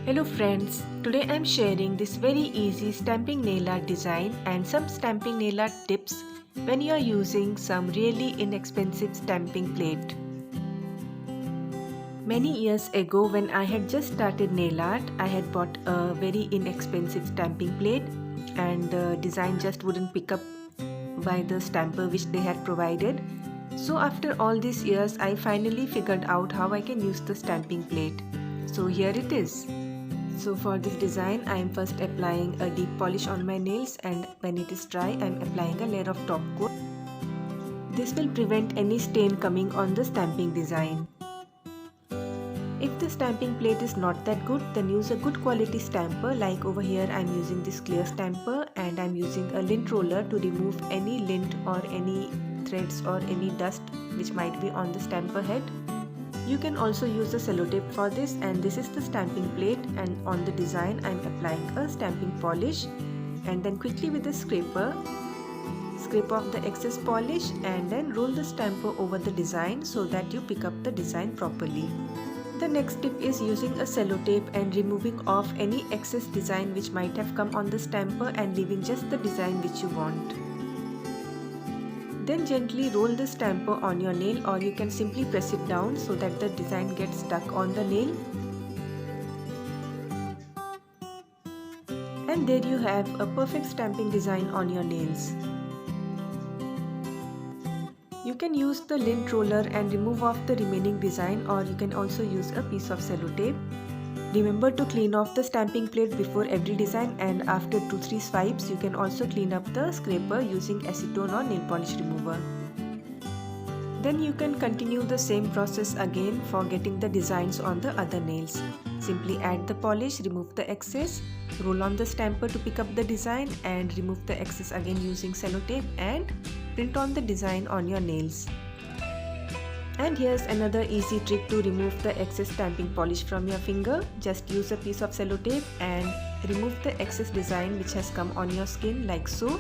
Hello friends, today I am sharing this very easy stamping nail art design and some stamping nail art tips when you are using some really inexpensive stamping plate. Many years ago when I had just started nail art, I had bought a very inexpensive stamping plate and the design just wouldn't pick up by the stamper which they had provided. So after all these years, I finally figured out how I can use the stamping plate. So here it is. So for this design, I am first applying a deep polish on my nails, and when it is dry, I am applying a layer of top coat. This will prevent any stain coming on the stamping design. If the stamping plate is not that good, then use a good quality stamper. Like over here, I am using this clear stamper and I am using a lint roller to remove any lint or any threads or any dust which might be on the stamper head. You can also use the cello tape for this, and this is the stamping plate, and on the design I am applying a stamping polish and then quickly with a scraper scrape off the excess polish and then roll the stamper over the design so that you pick up the design properly. The next tip is using a cello tape and removing off any excess design which might have come on the stamper and leaving just the design which you want. Then gently roll the stamper on your nail, or you can simply press it down so that the design gets stuck on the nail. And there you have a perfect stamping design on your nails. You can use the lint roller and remove off the remaining design, or you can also use a piece of cello tape. Remember to clean off the stamping plate before every design, and after 2-3 swipes you can also clean up the scraper using acetone or nail polish remover. Then you can continue the same process again for getting the designs on the other nails. Simply add the polish, remove the excess, roll on the stamper to pick up the design and remove the excess again using cello tape and print on the design on your nails. And here's another easy trick to remove the excess stamping polish from your finger. Just use a piece of cello tape and remove the excess design which has come on your skin, like so.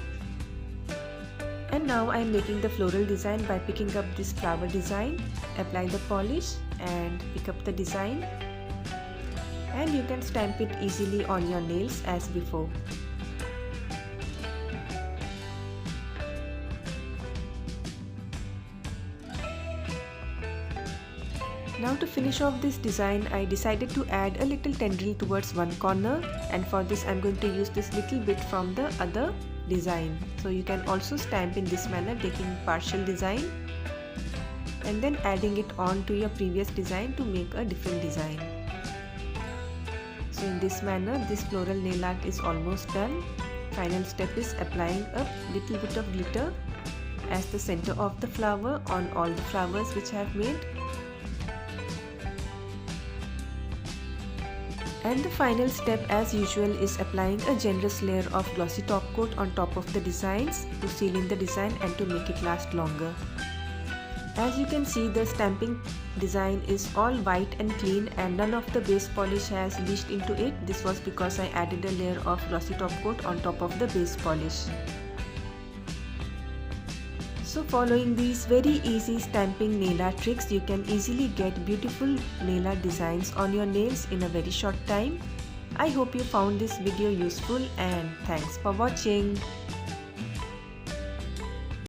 And now I am making the floral design by picking up this flower design, apply the polish and pick up the design, and you can stamp it easily on your nails as before. Now to finish off this design, I decided to add a little tendril towards one corner, and for this I am going to use this little bit from the other design. So you can also stamp in this manner, taking partial design and then adding it on to your previous design to make a different design. So in this manner, this floral nail art is almost done. Final step is applying a little bit of glitter as the center of the flower on all the flowers which I have made. And the final step, as usual, is applying a generous layer of glossy top coat on top of the designs to seal in the design and to make it last longer. As you can see, the stamping design is all white and clean and none of the base polish has leached into it. This was because I added a layer of glossy top coat on top of the base polish. So following these very easy stamping nail art tricks, you can easily get beautiful nail art designs on your nails in a very short time. I hope you found this video useful, and thanks for watching.